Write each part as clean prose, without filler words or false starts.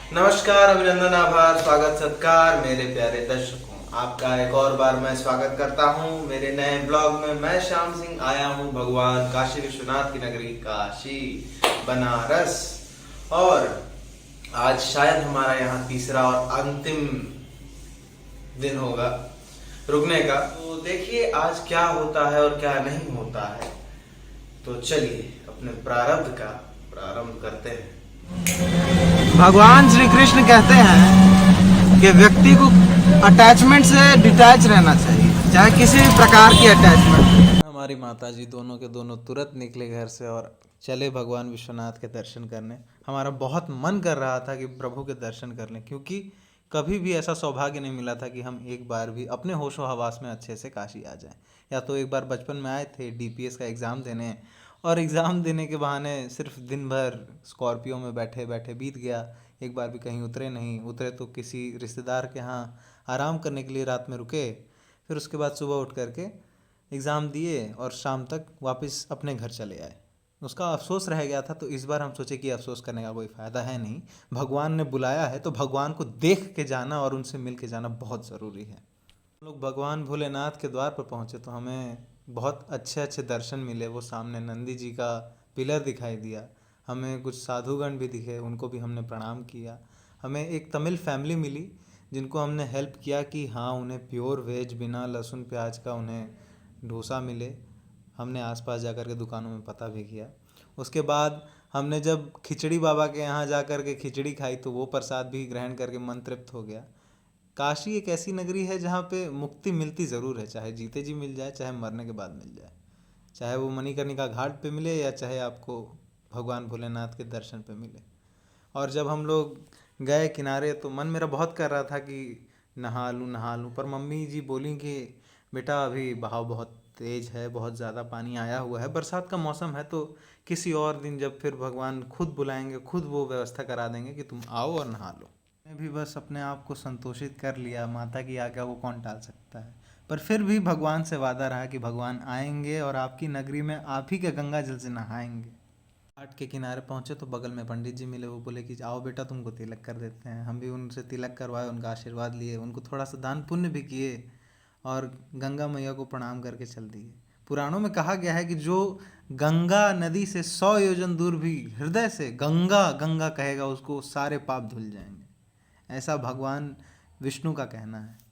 नमस्कार, अभिनंदन, आभार, स्वागत, सत्कार मेरे प्यारे दर्शकों, आपका एक और बार मैं स्वागत करता हूं मेरे नए ब्लॉग में। मैं श्याम सिंह आया हूं भगवान काशी विश्वनाथ की नगरी काशी बनारस, और आज शायद हमारा यहाँ तीसरा और अंतिम दिन होगा रुकने का। तो देखिए आज क्या होता है और क्या नहीं होता है। तो चलिए अपने प्रारब्ध का प्रारंभ करते हैं। भगवान श्री कृष्ण कहते हैं कि व्यक्ति को अटैचमेंट से डिटैच रहना चाहिए, चाहे किसी भी प्रकार की अटैचमेंट। हमारी माता जी दोनों के दोनों तुरंत निकले घर से और चले भगवान विश्वनाथ के दर्शन करने। हमारा बहुत मन कर रहा था कि प्रभु के दर्शन कर लें, क्योंकि कभी भी ऐसा सौभाग्य नहीं मिला था कि हम एक बार भी अपने होशो हवास में अच्छे से काशी आ जाएं। या तो एक बार बचपन में आए थे डीपीएस का एग्ज़ाम देने, और एग्ज़ाम देने के बहाने सिर्फ दिन भर स्कॉर्पियो में बैठे बैठे बीत गया। एक बार भी कहीं उतरे नहीं। उतरे तो किसी रिश्तेदार के यहाँ आराम करने के लिए रात में रुके, फिर उसके बाद सुबह उठ करके एग्ज़ाम दिए और शाम तक वापस अपने घर चले आए। उसका अफसोस रह गया था। तो इस बार हम सोचे कि अफसोस करने का कोई फ़ायदा है नहीं, भगवान ने बुलाया है तो भगवान को देख के जाना और उनसे मिल के जाना बहुत ज़रूरी है। हम लोग भगवान भोलेनाथ के द्वार पर पहुँचे तो हमें बहुत अच्छे अच्छे दर्शन मिले। वो सामने नंदी जी का पिलर दिखाई दिया, हमें कुछ साधुगण भी दिखे, उनको भी हमने प्रणाम किया। हमें एक तमिल फैमिली मिली जिनको हमने हेल्प किया कि हाँ उन्हें प्योर वेज बिना लहसुन प्याज का उन्हें डोसा मिले। हमने आसपास जाकर के दुकानों में पता भी किया। उसके बाद हमने जब खिचड़ी बाबा के यहाँ जा कर के खिचड़ी खाई तो वो प्रसाद भी ग्रहण करके मन तृप्त हो गया। काशी एक ऐसी नगरी है जहाँ पे मुक्ति मिलती ज़रूर है, चाहे जीते जी मिल जाए चाहे मरने के बाद मिल जाए, चाहे वो मणिकर्णिका घाट पे मिले या चाहे आपको भगवान भोलेनाथ के दर्शन पे मिले। और जब हम लोग गए किनारे तो मन मेरा बहुत कर रहा था कि नहा लूँ, पर मम्मी जी बोली कि बेटा अभी बहाव बहुत तेज़ है, बहुत ज़्यादा पानी आया हुआ है, बरसात का मौसम है, तो किसी और दिन जब फिर भगवान खुद बुलाएंगे खुद वो व्यवस्था करा देंगे कि तुम आओ और नहा लो। मैं भी बस अपने आप को संतोषित कर लिया, माता की आज्ञा को कौन टाल सकता है। पर फिर भी भगवान से वादा रहा कि भगवान आएंगे और आपकी नगरी में आप ही के गंगा जल से नहाएंगे। घाट के किनारे पहुँचे तो बगल में पंडित जी मिले। वो बोले कि आओ बेटा तुमको तिलक कर देते हैं। हम भी उनसे तिलक करवाए, उनका आशीर्वाद लिए, उनको थोड़ा सा दान पुण्य भी किए और गंगा मैया को प्रणाम करके चल दिए। पुराणों में कहा गया है कि जो गंगा नदी से 100 योजन दूर भी हृदय से गंगा गंगा कहेगा उसको सारे पाप धुल जाएंगे। ऐसा भगवान विष्णु का कहना है।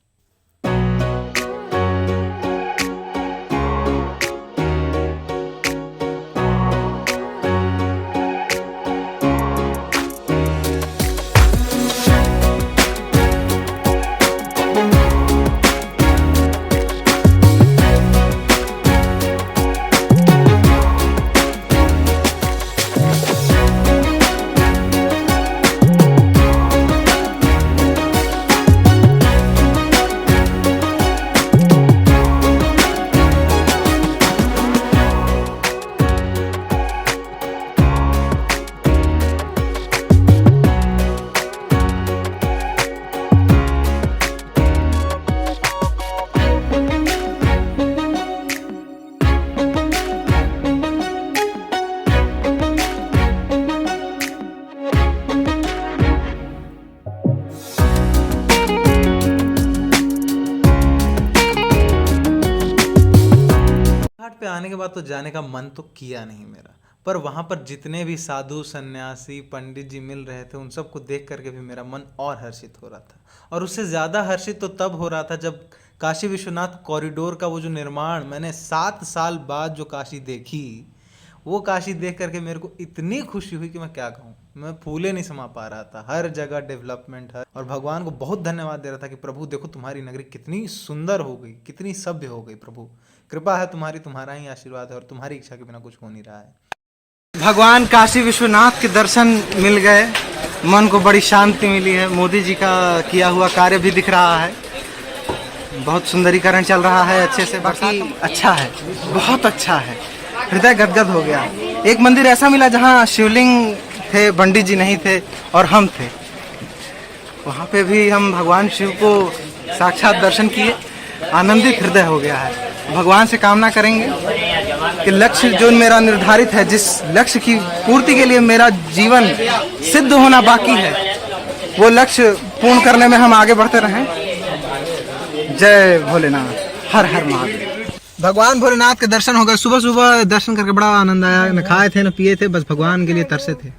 घाट पे आने के बाद तो जाने का मन तो किया नहीं मेरा, पर वहाँ पर जितने भी साधु सन्यासी पंडित जी मिल रहे थे उन सबको देख करके भी मेरा मन और हर्षित हो रहा था। और उससे ज़्यादा हर्षित तो तब हो रहा था जब काशी विश्वनाथ कॉरिडोर का वो जो निर्माण, मैंने 7 साल बाद जो काशी देखी, वो काशी देख करके मेरे को इतनी खुशी हुई कि मैं क्या कहूँ, मैं फूले नहीं समा पा रहा था। हर जगह डेवलपमेंट है और भगवान को बहुत धन्यवाद दे रहा था कि प्रभु देखो तुम्हारी नगरी कितनी सुंदर हो गई, कितनी सभ्य हो गई। प्रभु कृपा है तुम्हारी, तुम्हारा ही आशीर्वाद है और तुम्हारी इच्छा के बिना कुछ हो नहीं रहा है। भगवान काशी विश्वनाथ के दर्शन मिल गए, मन को बड़ी शांति मिली है। मोदी जी का किया हुआ कार्य भी दिख रहा है, बहुत सुंदरीकरण चल रहा है अच्छे से। बाकी अच्छा है, बहुत अच्छा है, हृदय गदगद हो गया। एक मंदिर ऐसा मिला जहाँ शिवलिंग थे, पंडित जी नहीं थे और हम थे। वहाँ पे भी हम भगवान शिव को साक्षात दर्शन किए, आनंदित हृदय हो गया है। भगवान से कामना करेंगे कि लक्ष्य जो मेरा निर्धारित है, जिस लक्ष्य की पूर्ति के लिए मेरा जीवन सिद्ध होना बाकी है, वो लक्ष्य पूर्ण करने में हम आगे बढ़ते रहें। जय भोलेनाथ, हर हर महादेव। भगवान भोलेनाथ के दर्शन हो गए। सुबह सुबह दर्शन करके बड़ा आनंद आया। न खाए थे न पिए थे, बस भगवान के लिए तरसे थे।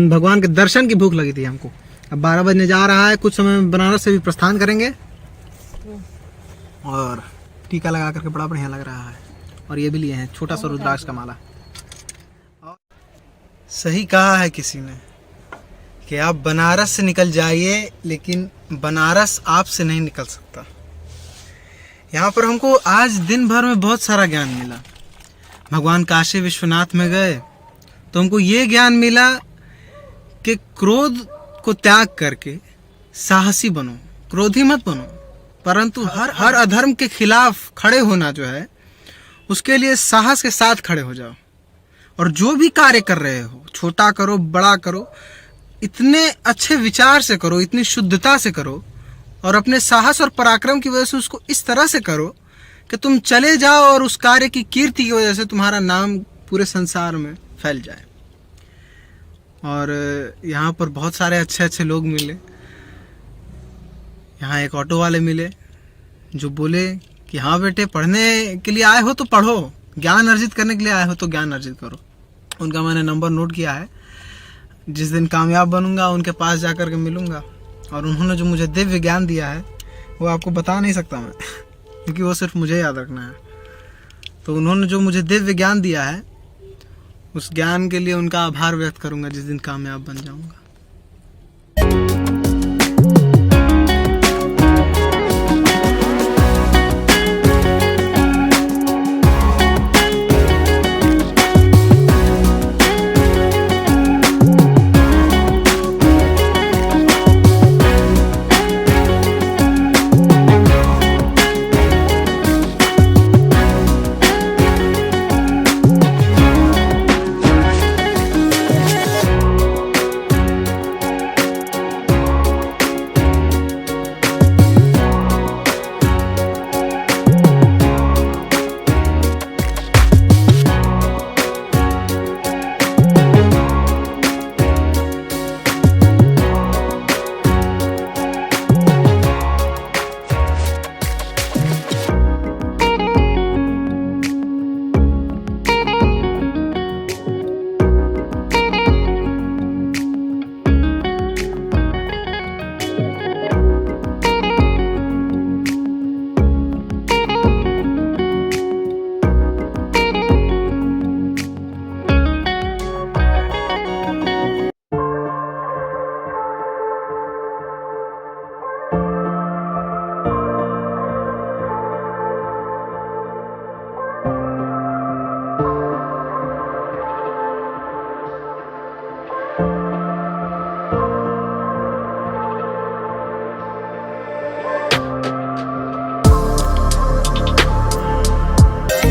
भगवान के दर्शन की भूख लगी थी हमको। अब 12 बजने जा रहा है, कुछ समय में बनारस से भी प्रस्थान करेंगे। और टीका लगा करके बड़ा बढ़िया लग रहा है। और ये भी लिए हैं छोटा सा रुद्राक्ष का माला। सही कहा है किसी ने कि आप बनारस से निकल जाइए, लेकिन बनारस आपसे नहीं निकल सकता। यहाँ पर हमको आज दिन भर में बहुत सारा ज्ञान मिला। भगवान काशी विश्वनाथ में गए तो हमको ये ज्ञान मिला कि क्रोध को त्याग करके साहसी बनो, क्रोधी मत बनो, परंतु हर अधर्म के खिलाफ खड़े होना जो है, उसके लिए साहस के साथ खड़े हो जाओ। और जो भी कार्य कर रहे हो, छोटा करो बड़ा करो, इतने अच्छे विचार से करो, इतनी शुद्धता से करो, और अपने साहस और पराक्रम की वजह से उसको इस तरह से करो कि तुम चले जाओ और उस कार्य की कीर्ति की वजह से तुम्हारा नाम पूरे संसार में फैल जाए। और यहाँ पर बहुत सारे अच्छे अच्छे लोग मिले। यहाँ एक ऑटो वाले मिले जो बोले कि हाँ बेटे, पढ़ने के लिए आए हो तो पढ़ो, ज्ञान अर्जित करने के लिए आए हो तो ज्ञान अर्जित करो। उनका मैंने नंबर नोट किया है। जिस दिन कामयाब बनूंगा उनके पास जाकर के मिलूंगा। और उन्होंने जो मुझे दिव्य ज्ञान दिया है वो आपको बता नहीं सकता मैं क्योंकि वो सिर्फ मुझे याद रखना है। तो उन्होंने जो मुझे दिव्य ज्ञान दिया है, उस ज्ञान के लिए उनका आभार व्यक्त करूंगा जिस दिन कामयाब बन जाऊंगा।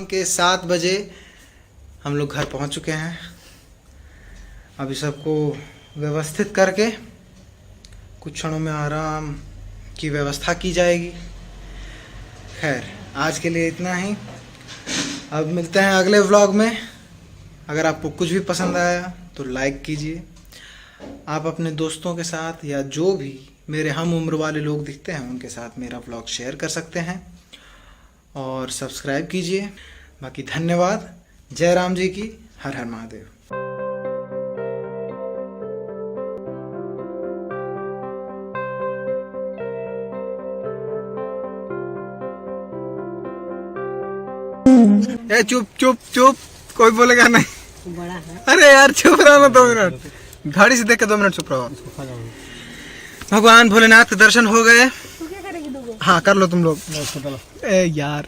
के 7 बजे हम लोग घर पहुंच चुके हैं। अभी सबको व्यवस्थित करके कुछ क्षणों में आराम की व्यवस्था की जाएगी। खैर, आज के लिए इतना ही। अब मिलते हैं अगले व्लॉग में। अगर आपको कुछ भी पसंद आया तो लाइक कीजिए। आप अपने दोस्तों के साथ या जो भी मेरे हम उम्र वाले लोग दिखते हैं उनके साथ मेरा व्लॉग शेयर कर सकते हैं और सब्सक्राइब कीजिए। बाकी धन्यवाद। जय राम जी की। हर हर महादेव। ए चुप चुप चुप, कोई बोलेगा नहीं। बड़ा है। अरे यार चुप रहो ना 2 मिनट। घड़ी से देख के 2 मिनट चुप रहो। भगवान भोलेनाथ के दर्शन हो गए। हाँ कर लो तुम लोग। ए यार।